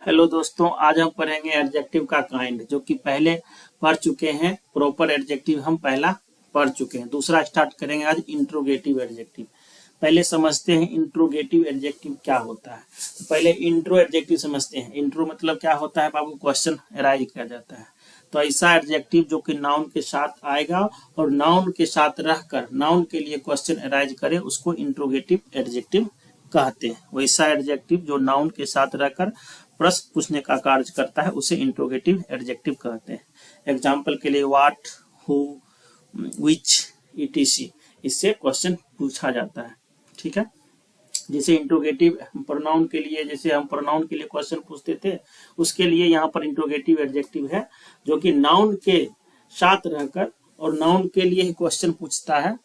Hello दोस्तों, आज हम पढ़ेंगे एडजेक्टिव का काइंड, जो कि पहले पढ़ चुके हैं। प्रॉपर एडजेक्टिव हम पहला पढ़ चुके हैं। दूसरा स्टार्ट करेंगे आज इंट्रोगेटिव एडजेक्टिव। पहले समझते हैं इंट्रोगेटिव एडजेक्टिव क्या होता है। पहले इंट्रो एडजेक्टिव समझते हैं। इंट्रो मतलब क्या होता है बाबू? क्वेश्चन अराइज किया जाता है। तो ऐसा एडजेक्टिव जो कि नाउन के साथ आएगा और नाउन के साथ रहकर नाउन के लिए क्वेश्चन अराइज करे, उसको इंट्रोगेटिव एडजेक्टिव कहते हैं। वैसा एडजेक्टिव जो नाउन के साथ रहकर प्रश्न पूछने का कार्य करता है, उसे इंट्रोगेटिव एडजेक्टिव कहते हैं। एग्जाम्पल के लिए व्हाट, हु, विच, ईटीसी, इससे क्वेश्चन पूछा जाता है। ठीक है, जैसे इंट्रोगेटिव प्रोनाउन के लिए, जैसे हम प्रोनाउन के लिए क्वेश्चन पूछते थे, उसके लिए यहाँ पर इंट्रोगेटिव एडजेक्टिव है जो कि नाउन के साथ रहकर और नाउन के लिए क्वेश्चन पूछता है,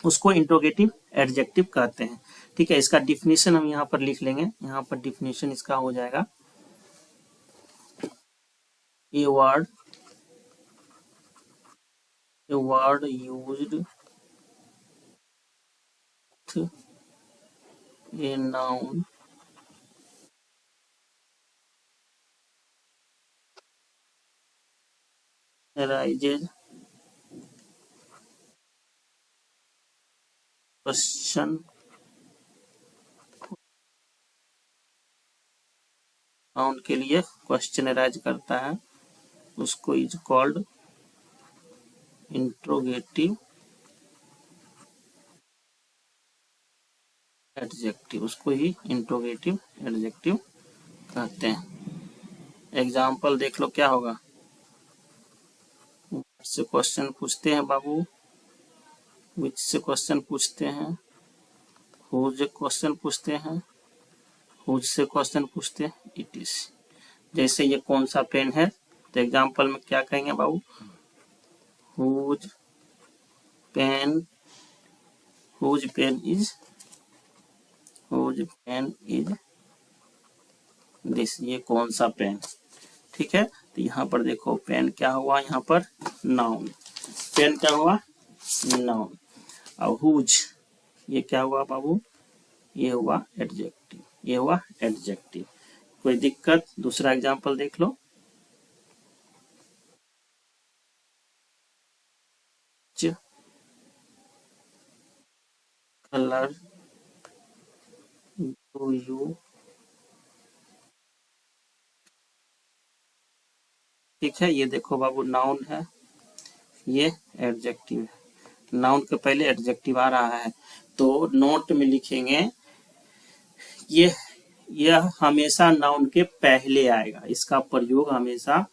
उसको इंट्रोगेटिव एडजेक्टिव कहते हैं। ठीक है, इसका डिफिनेशन हम यहाँ पर लिख लेंगे। यहाँ पर डिफिनेशन इसका हो जाएगा, a word used a noun arises question noun के लिए क्वेश्चन अराइज करता है, उसको इज कॉल्ड इंट्रोगेटिव एडजेक्टिव। उसको ही इंट्रोगेटिव एडजेक्टिव कहते हैं। एग्जाम्पल देख लो क्या होगा। से क्वेश्चन पूछते हैं बाबू, विच से क्वेश्चन पूछते हैं, हु से क्वेश्चन पूछते हैं, हुज से क्वेश्चन पूछते हैं, इट इज। जैसे ये कौन सा पेन है, तो एग्जाम्पल में क्या कहेंगे बाबू? Whose pen, whose pen is, whose pen is this. ये कौन सा पेन? ठीक है, तो यहाँ पर देखो पेन क्या हुआ, यहाँ पर नाउन। पेन क्या हुआ? नाउन। और हुज ये क्या हुआ बाबू? ये हुआ एडजेक्टिव। ये हुआ एडजेक्टिव। कोई दिक्कत? दूसरा एग्जांपल देख लो। कलर डू यू, ठीक है, ये देखो बाबू नाउन है, ये एडजेक्टिव है। नाउन के पहले एडजेक्टिव आ रहा है, तो नोट में लिखेंगे यह हमेशा नाउन के पहले आएगा। इसका प्रयोग हमेशा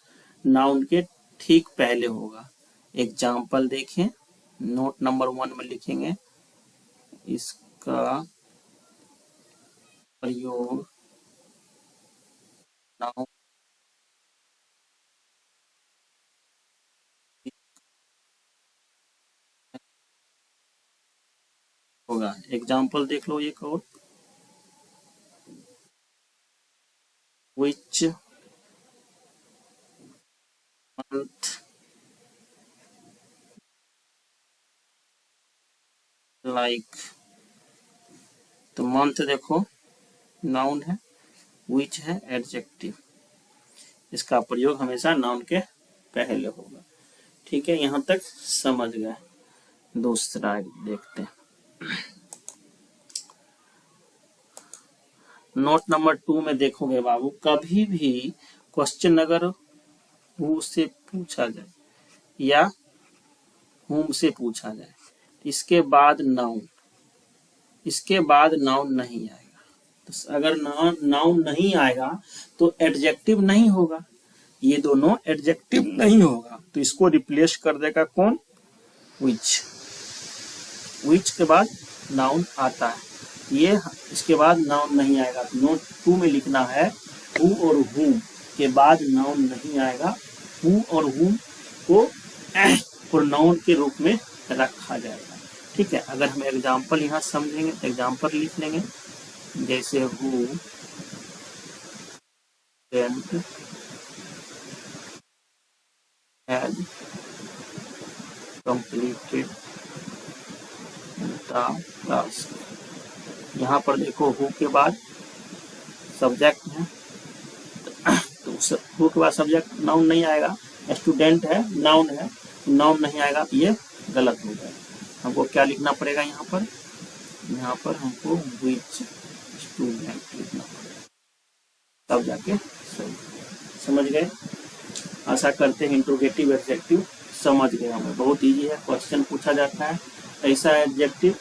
नाउन के ठीक पहले होगा। एग्जाम्पल देखें, नोट नंबर 1 में लिखेंगे, इसका प्रयोग नाउन होगा। एग्जाम्पल देख लो एक और, which month like, तो मंथ देखो नाउन है, which है एडजेक्टिव। इसका प्रयोग हमेशा नाउन के पहले होगा। ठीक है, यहाँ तक समझ गए। दूसरा देखते हैं, नोट नंबर 2 में देखोगे बाबू, कभी भी क्वेश्चन अगर हु से पूछा जाए या हुम से पूछा जाए, इसके बाद नाउन, इसके बाद नाउन नहीं आएगा। तो अगर नाउन नहीं आएगा तो एडजेक्टिव नहीं होगा, ये दोनों एडजेक्टिव नहीं होगा। तो इसको रिप्लेस कर देगा कौन? विच। विच के बाद नाउन आता है, ये इसके बाद नाउन नहीं आएगा। तो नोट 2 में लिखना है, हु और हुम के बाद नाउन नहीं आएगा। हु और हुम को प्रोनाउन के रूप में रखा जाएगा। ठीक है, अगर हम एग्जाम्पल यहाँ समझेंगे तो एग्जाम्पल लिख लेंगे, जैसे who had completed the task. यहाँ पर देखो हु के बाद सब्जेक्ट है, हु के बाद सब्जेक्ट नाउन नहीं आएगा, स्टूडेंट है नाउन है, नाउन नहीं आएगा तो ये गलत हो गया। हमको क्या लिखना पड़ेगा यहाँ पर हमको विच स्टूडेंट लिखना पड़ेगा, तब जाके सही। समझ गए? आशा करते हैं इंट्रोगेटिव एडजेक्टिव समझ गए हमें। बहुत इजी है, क्वेश्चन पूछा जाता है ऐसा एडजेक्टिव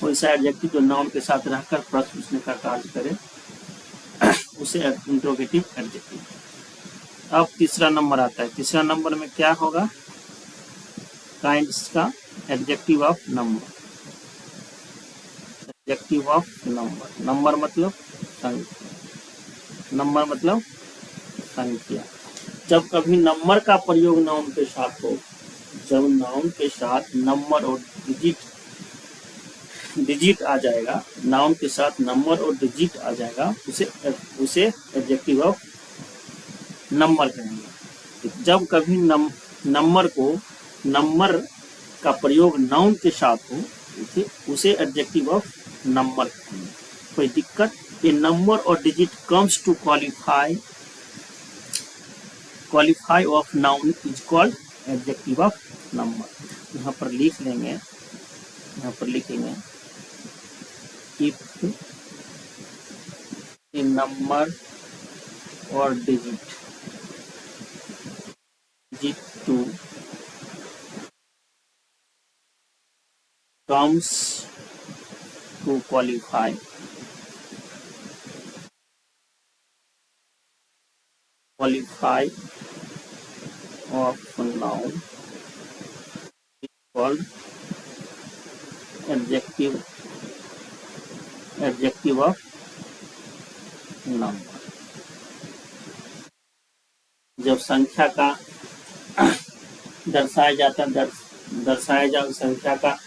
वैसा एडजेक्टिव जो नाउन के साथ रहकर प्रश्न पूछने का कार्य करे, उसे इंट्रोगेटिव एडजेक्टिव। अब तीसरा नंबर आता है। तीसरा नंबर में क्या होगा? काइंड्स का adjective of number. Adjective of number. Number मतलब संख्या, नंबर मतलब संख्या। जब कभी नंबर का प्रयोग नाउन के साथ हो, जब नाउन के साथ नंबर और डिजिट आ जाएगा, नाउन के साथ नंबर और डिजिट आ जाएगा, उसे एडजेक्टिव ऑफ नंबर कहेंगे। जब कभी नंबर का प्रयोग नाउन के साथ हो, उसे एडजेक्टिव ऑफ नंबर कहेंगे। कोई दिक्कत? A number or digit comes to qualify of noun is called adjective of number. यहाँ पर लिख लेंगे, यहाँ पर लिखेंगे if a number or digit to comes to qualify of noun is called adjective of number। जब संख्या का दर्शाया जाए संख्या का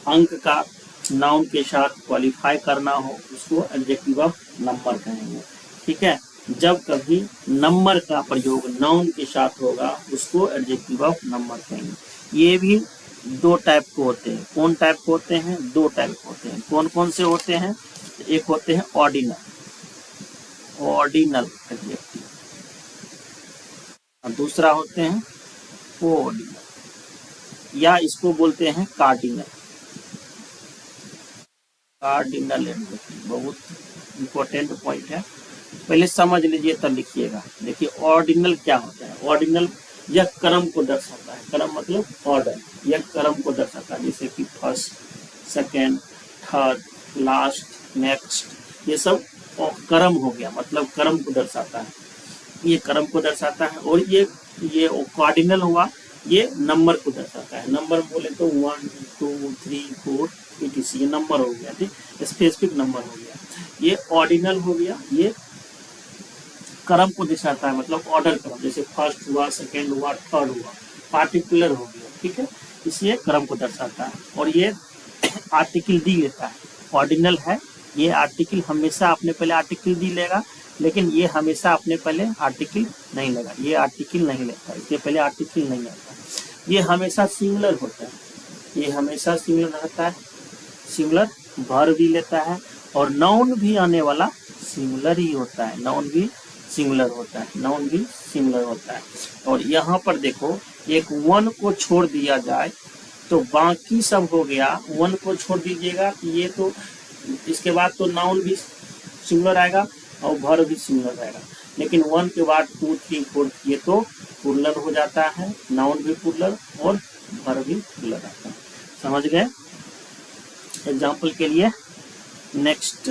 अंक का नाउन के साथ क्वालिफाई करना हो, उसको एडजेक्टिव ऑफ नंबर कहेंगे। ठीक है? जब कभी नंबर का प्रयोग नाउन के साथ होगा, उसको एडजेक्टिव ऑफ नंबर कहेंगे। ये भी दो टाइप के होते हैं। कौन टाइप के होते हैं? दो टाइप के होते हैं। कौन कौन से होते हैं? एक होते हैं ऑर्डिनल एडजेक्टिव, और दूसरा होते हैं कोऑर्डिनल, या इसको बोलते हैं कार्डिनल एडजेक्टिव। बहुत इंपॉर्टेंट पॉइंट है, पहले समझ लीजिए तब लिखिएगा। देखिए ऑर्डिनल क्या होता है? ऑर्डिनल यह क्रम को दर्शाता है। क्रम मतलब ऑर्डर, यह क्रम को दर्शाता है। जैसे कि first, second, third, last, next, ये सब क्रम हो गया, मतलब क्रम को दर्शाता है। ये क्रम को दर्शाता है। और ये कार्डिनल हुआ, ये नंबर को दर्शाता है। नंबर बोले तो 1 2 3 4 etc, ये नंबर हो गया। ठीक, स्पेसिफिक नंबर हो गया। ये ऑर्डिनल हो गया, ये क्रम को दर्शाता है, मतलब ऑर्डर क्रम। जैसे फर्स्ट हुआ, सेकेंड हुआ, थर्ड हुआ, पार्टिकुलर हो गया। ठीक है, इसलिए क्रम को दर्शाता है। और ये आर्टिकल दी लेता है। ऑर्डिनल है, ये आर्टिकल हमेशा अपने पहले आर्टिकल दी लेगा, लेकिन ये हमेशा अपने पहले आर्टिकल नहीं लेगा। ये आर्टिकल नहीं लेता, इसके पहले आर्टिकल नहीं आता। ये हमेशा सिंगुलर होता है, ये हमेशा सिंगुलर रहता है। सिंगुलर वर्ब भी लेता है, और नाउन भी आने वाला सिंगुलर ही होता है। नाउन भी सिंगुलर होता है। और यहाँ पर देखो, एक वन को छोड़ दिया जाए तो बाकी सब हो गया। वन को छोड़ दीजिएगा तो ये तो, इसके बाद तो नाउन भी सिंगुलर आएगा और वर्ब भी सिंगुलर आएगा। लेकिन वन के बाद 2 3 4 ये तो प्लुरल हो जाता है, नाउन भी प्लुरल और वर्ब भी प्लुरल आता है। समझ गए? एग्जाम्पल के लिए नेक्स्ट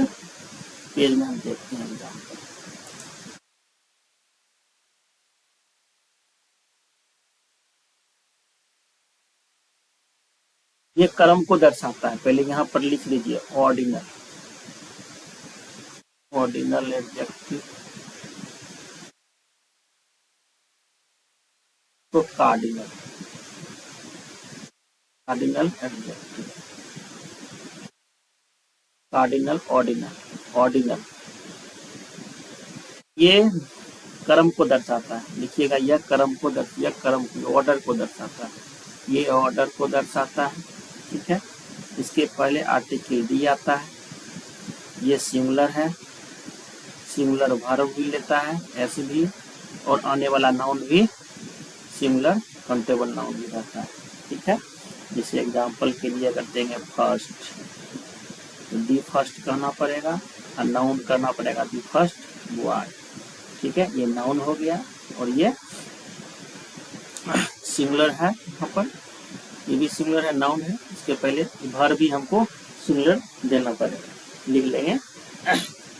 पेज में हम देखते हैं एग्जाम्पल। ये क्रम को दर्शाता है। पहले यहाँ पर लिख लीजिए ऑर्डिनल एडजेक्टिव तो कार्डिनल एडजेक्टिव, कार्डिनल ऑर्डिनल ये क्रम को दर्शाता है। लिखिएगा, यह ऑर्डर को दर्शाता है। ये ऑर्डर को दर्शाता है। ठीक है, इसके पहले आर्टिकल दी आता है। ये सिंगुलर है, सिंगुलर वर्ब भी लेता है, ऐसे भी और आने वाला नाउन भी सिमिलर काउंटेबल नाउन भी रहता है। ठीक है, जैसे एग्जाम्पल के लिए अगर देंगे फर्स्ट, तो दी फर्स्ट कहना पड़ेगा और नाउन करना पड़ेगा दी फर्स्ट बॉय। ठीक है, ये नाउन हो गया और ये सिमिलर है, यहाँ पर ये भी सिमिलर है, नाउन है। इसके पहले भर भी हमको सिमिलर देना पड़ेगा, लिख लेंगे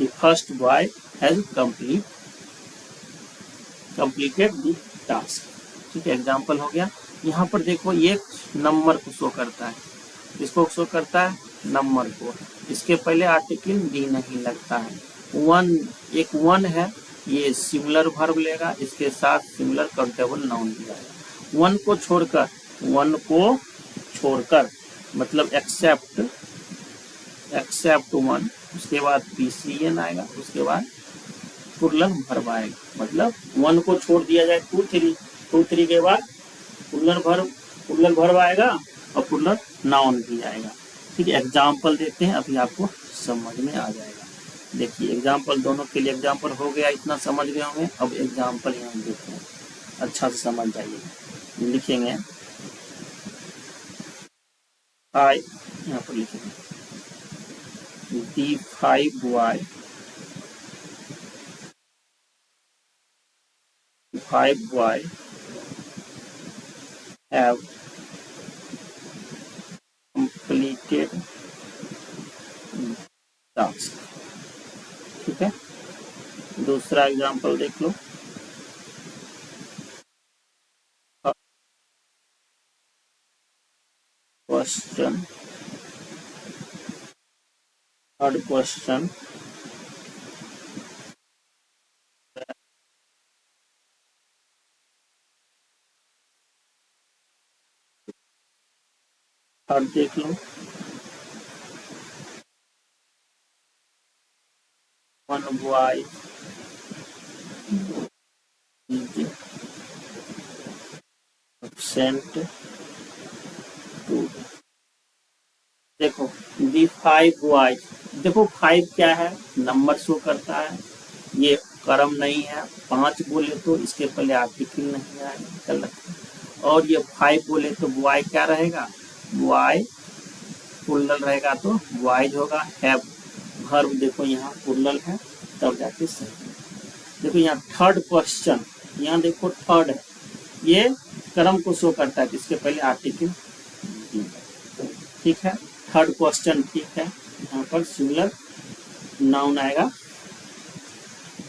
the first boy has completed the task. ठीक है, एग्जाम्पल हो गया। यहाँ पर देखो ये नंबर को शो करता है, इसको शो करता है नंबर को, इसके पहले आर्टिकल डी नहीं लगता है। वन, एक वन है, ये सिमिलर वर्ब लेगा, इसके साथ सिमिलर काउंटेबल नाउन भी आएगा। वन को छोड़कर मतलब एक्सेप्ट वन, उसके बाद पीसीएन आएगा, उसके बाद पुरलन वर्ब आएगा। मतलब वन को छोड़ दिया जाए टू थ्री के बाद पुरलन वर्ब आएगा और पुरलन नाउन भी आएगा। ठीक है, एग्जाम्पल देते हैं, अभी आपको समझ में आ जाएगा। देखिए एग्जाम्पल, दोनों के लिए एग्जाम्पल हो गया, इतना समझ गए होंगे। अब एग्जाम्पल यहाँ देखते हैं, अच्छा से समझ जाइए। लिखेंगे यहाँ पर लिखेंगे the 5 boy have completed task। ठीक है, दूसरा एग्जाम्पल देख लो। क्वेश्चन, थर्ड क्वेश्चन, थर्ड देख लो। One boy absent to. देखो दी 5 बॉय, देखो 5 क्या है, नंबर शो करता है, ये क्रम नहीं है। 5 बोले तो इसके पहले आर्टिकल नहीं आएगा, गलत। और ये 5 बोले तो बॉय क्या रहेगा, बॉय पुरल रहेगा तो बॉयज होगा। हैव वर्ब देखो यहाँ पुरल है, तब जाके सही। देखो यहाँ थर्ड क्वेश्चन, यहाँ देखो थर्ड है, ये क्रम को शो करता है, इसके पहले आर्टिकल। ठीक है, थर्ड क्वेश्चन ठीक है, यहाँ पर सिमिलर नाउन आएगा,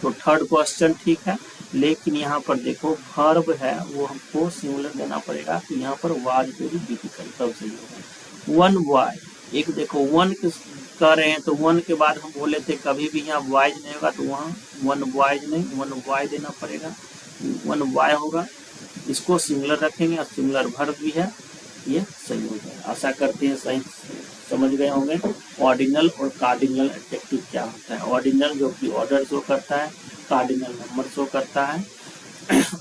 तो थर्ड क्वेश्चन ठीक है। लेकिन यहाँ पर देखो वर्ब है, वो हमको सिमिलर देना पड़ेगा, तो यहाँ पर वाज वेरी डिफिकल्ट, तब सही होगा। वन बॉय, एक देखो वन कर रहे हैं, तो वन के बाद हम बोले थे कभी भी यहाँ बॉयज नहीं होगा, तो वहाँ वन बॉयज नहीं, वन बॉय देना पड़ेगा, वन बॉय होगा। इसको सिमिलर रखेंगे और सिमिलर वर्ब भी है, ये सही हो जाएगा। आशा करते हैं सही समझ गए होंगे। ऑर्डिनल और कार्डिनल एडजेक्टिव क्या होता है। ऑर्डिनल जो कि ऑर्डर शो करता है, कार्डिनल नंबर शो करता है।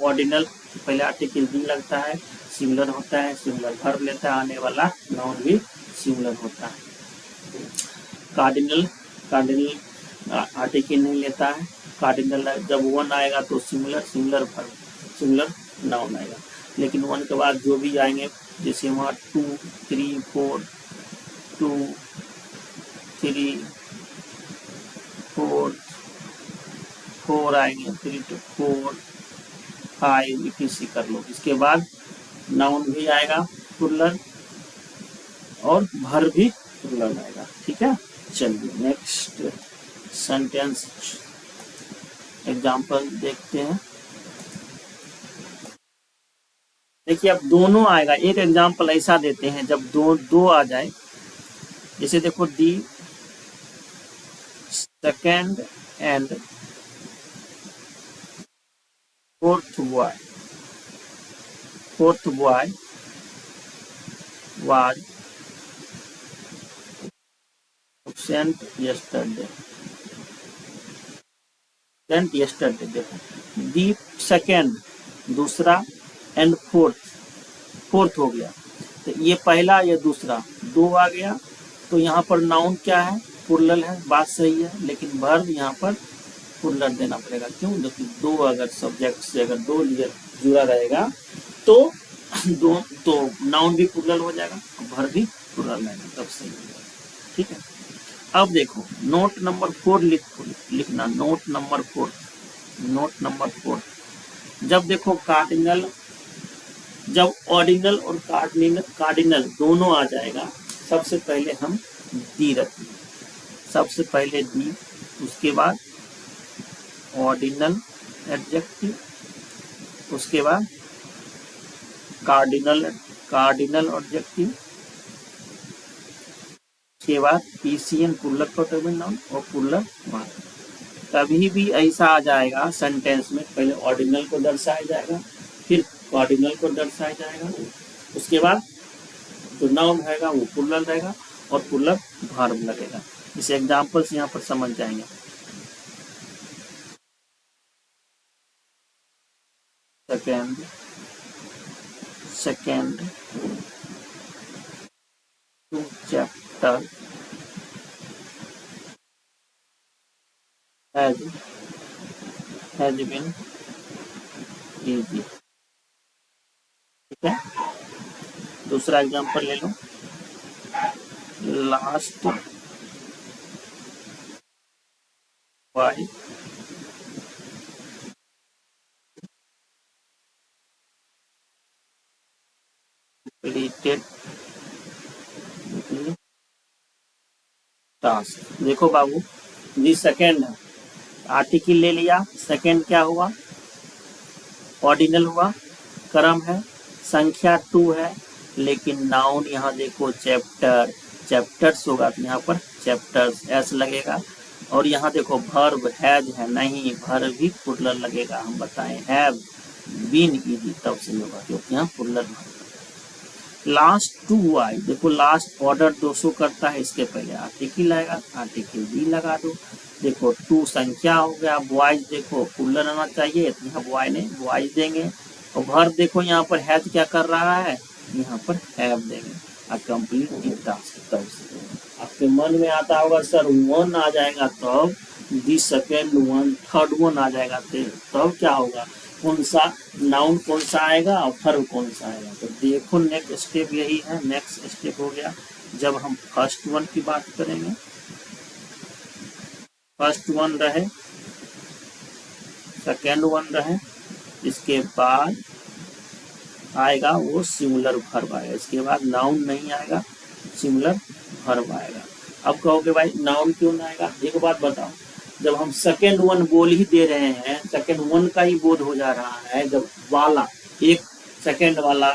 ऑर्डिनल पहले आर्टिकल भी लगता है, सिमिलर होता है, सिमिलर वर्ब लेता है, आने वाला नाउन भी सिमिलर होता है। कार्डिनल आर्टिकल नहीं लेता है, कार्डिनल जब वन आएगा तो सिमिलर वर्ब, सिमिलर नाउन आएगा। लेकिन वन के बाद जो भी आएंगे, जैसे वहाँ 2 3 4 2 3 4 आएंगे, 3 to 4 5 इसी कर लो। इसके बाद नाउन भी आएगा प्लूरल और वर्ब भी प्लूरल आएगा। ठीक है, चलिए नेक्स्ट सेंटेंस एग्जाम्पल देखते हैं। देखिए अब दोनों आएगा, एक एग्जाम्पल ऐसा देते हैं जब दो आ जाए, जैसे देखो the second and fourth boy was sent yesterday। देखो दी सेकेंड दूसरा एंड फोर्थ हो गया, तो ये पहला ये दूसरा, दो आ गया, तो यहाँ पर नाउन क्या है, प्लूरल है, बात सही है। लेकिन वर्ब यहाँ पर पुरलर देना पड़ेगा। क्यों? क्योंकि दो अगर सब्जेक्ट से अगर दो लेयर जुड़ा रहेगा तो दो तो नाउन भी पुरलर हो जाएगा, भर भी पुरलर रहेगा, तब सही हो जाएगा। ठीक है, अब देखो नोट नंबर 4 लिखना। नोट नंबर 4, जब देखो कार्डिनल, जब ऑर्डिनल और कार्डिनल दोनों आ जाएगा, सबसे पहले हम दी रखेंगे, सबसे पहले दी, उसके बाद ऑर्डिनल एडजेक्टिव, उसके बाद कार्डिनल एडजेक्टिव, के बाद पीसीएन पुरलर प्रोटोटाइपिक नाउन और पुरलर वर्ब। कभी भी ऐसा आ जाएगा सेंटेंस में, पहले ऑर्डिनल को दर्शाया जाएगा, फिर कार्डिनल को दर्शाया जाएगा, उसके बाद जो नाउन रहेगा वो पुरलर रहेगा और पुरलर वर्ब लगेगा। इस एग्जांपल से यहाँ पर समझ जाएंगे। Second two chapter has been easy। ठीक है, दूसरा एग्जांपल ले लो। Last Y completed task. देखो बाबू, जी सेकेंड है, आर्टिकल ले लिया, सेकेंड क्या हुआ? ऑर्डिनल हुआ, क्रम है, संख्या 2 है, लेकिन नाउन यहाँ देखो चैप्टर्स होगा, तो यहाँ पर चैप्टर्स एस लगेगा। और यहाँ देखो वर्ब हैज है, नहीं वर्ब भी पुरलर लगेगा। हम बताएं हैव बीन इजी, तब से होगा क्योंकि यहाँ पुरलर। लास्ट 2 आई, देखो लास्ट ऑर्डर 200 करता है, इसके पहले आर्टिकल आएगा, आर्टिकल भी लगा दो। देखो 2 संख्या हो गया, बॉयज देखो पुरलर आना चाहिए, तो यहाँ बॉय ने बॉयज देंगे। और वर्ब देखो यहाँ पर हैज क्या कर रहा है, यहाँ पर हैव देंगे। कंप्लीट टास्क, तब से आपके मन में आता होगा सर 1 आ जाएगा तब, दी सेकेंड 1, थर्ड 1 आ जाएगा तब क्या होगा, कौन सा नाउन कौन सा आएगा और वर्ब कौन सा आएगा। तो देखो नेक्स्ट स्टेप यही है। नेक्स्ट स्टेप हो गया जब हम फर्स्ट 1 की बात करेंगे, फर्स्ट 1 रहे, सेकेंड 1 रहे, इसके बाद आएगा वो सिंगुलर वर्ब आएगा, इसके बाद नाउन नहीं आएगा, सिंगुलर वर्ब आएगा। अब कहोगे भाई नाउन क्यों ना आएगा? एक बात बताओ, जब हम सेकेंड 1 बोल ही दे रहे हैं, सेकेंड 1 का ही बोध हो जा रहा है, जब वाला एक सेकेंड वाला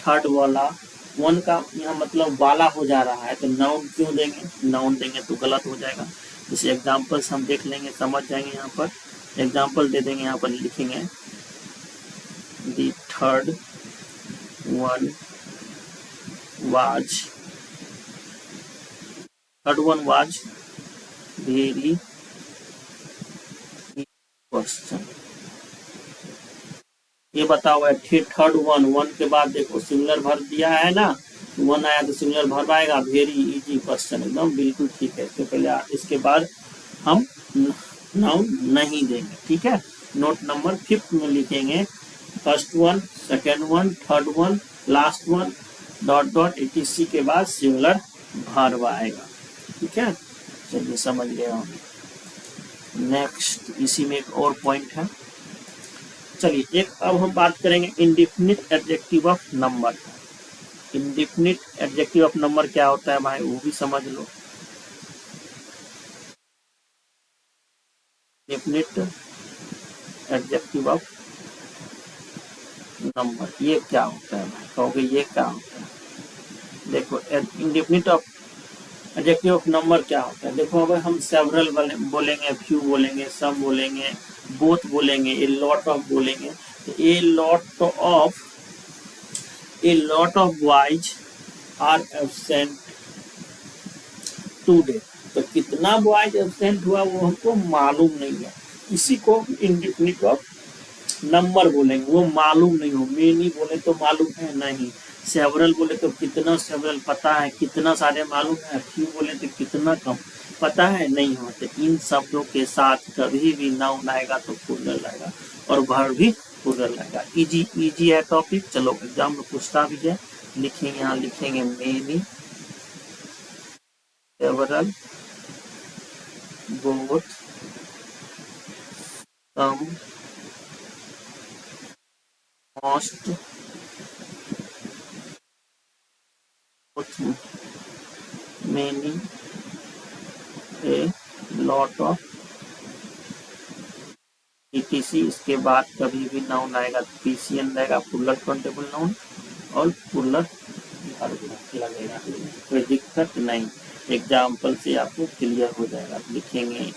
थर्ड वाला 1 का यहाँ मतलब वाला हो जा रहा है, तो नाउन क्यों देंगे? नाउन देंगे तो गलत हो जाएगा। इस एग्जाम्पल से हम देख लेंगे, समझ जाएंगे। यहाँ पर एग्जाम्पल दे देंगे, यहाँ पर लिखेंगे दी third 1 was, third one was very question. ये बताओ थर्ड 1 के बाद देखो सिंगुलर वर्ब दिया है ना, 1 आया तो सिंगुलर वर्ब आएगा, वेरी इजी क्वेश्चन, एकदम बिल्कुल ठीक है। इसके पहले इसके बाद हम नाउन नहीं देंगे। ठीक है, नोट नंबर 5 में लिखेंगे first 1, second 1, third 1, last 1 ... etc के बाद सिंगुलर वर्ब आएगा। ठीक है, चलिए समझ गए हम। नेक्स्ट इसी में एक और पॉइंट है। चलिए एक अब हम बात करेंगे indefinite adjective of number. Indefinite adjective of number क्या होता है भाई, वो भी समझ लो। इंडेफिनिट एडजेक्टिव ऑफ नंबर ये क्या होता है भाई, कहोगे ये क्या होता है? देखो indefinite of adjective of number क्या होता है। देखो अगर हम सेवरल बोलेंगे, फ्यू बोलेंगे, सम बोलेंगे, बोथ बोलेंगे, ए लॉट ऑफ बोलेंगे, तो a lot of boys are absent today. तो कितना बॉयज एब्सेंट हुआ वो हमको मालूम नहीं है, इसी को इंडेफिनिट ऑफ नंबर बोलेंगे। वो मालूम नहीं हो, मेनी बोले तो मालूम है नहीं, सेवरल बोले तो कितना सेवरल पता है, कितना सारे मालूम है, फ्यू बोले तो कितना कम पता है, नहीं होते। इन शब्दों के साथ कभी भी नाउन आएगा तो प्लूरल आएगा और वर्ब भी प्लूरल आएगा। इजी इजी है टॉपिक। चलो एग्जाम में पूछता भी है, लिखेंगे, यहाँ लिखेंगे many, several, both, some, most, many, a lot of, etc। इसके बाद कभी भी नाउन आएगा तो पीसीएन रहेगा, प्लूरल काउंटेबल नाउन, और प्लूरल लगेगा, कोई दिक्कत नहीं। एग्जाम्पल से आपको क्लियर हो जाएगा। लिखेंगे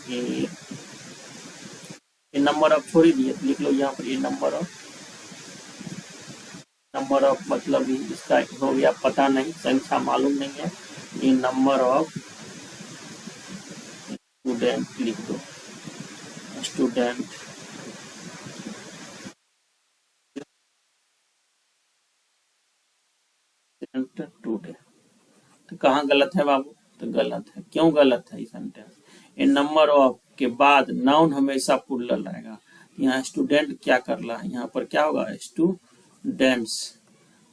ए नंबर ऑफ छोड़ दिए, लिख लो यहाँ पर ए नंबर ऑफ, नंबर ऑफ मतलब इसका हो गया पता नहीं, संख्या मालूम नहीं है। ये नंबर ऑफ स्टूडेंट लिख दो, स्टूडेंट टुडे। तो कहाँ गलत है बाबू? तो गलत है। क्यों गलत है ये सेंटेंस? इन नंबर ऑफ के बाद नाउन हमेशा प्लूरल आएगा। यहाँ स्टूडेंट क्या कर रहा है, यहाँ पर क्या होगा? स्टूडेंट्स।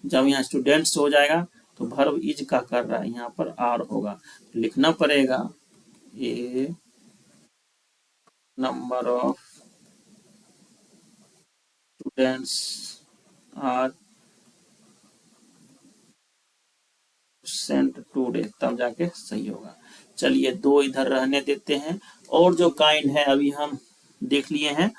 जब यहाँ स्टूडेंट्स हो जाएगा तो वर्ब इज का कर रहा है, यहाँ पर आर होगा, लिखना पड़ेगा a number of students are sent today, तब जाके सही होगा। चलिए दो इधर रहने देते हैं। और जो काइंड है अभी हम देख लिए हैं,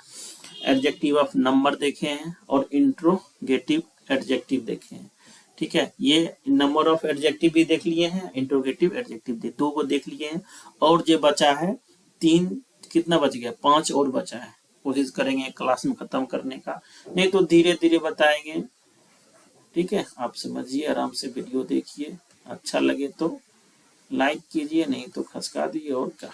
एडजेक्टिव ऑफ नंबर देखे हैं और इंट्रोगेटिव एडजेक्टिव देखे हैं। ठीक है, ये नंबर ऑफ एडजेक्टिव भी देख लिए हैं, इंट्रोगेटिव एडजेक्टिव दो को देख लिए हैं। और जो बचा है तीन, कितना बच गया? 5 और बचा है। कोशिश करेंगे क्लास में खत्म करने का, नहीं तो धीरे धीरे बताएंगे। ठीक है, आप समझिए, आराम से वीडियो देखिए, अच्छा लगे तो लाइक कीजिए, नहीं तो खसका दिए, और क्या।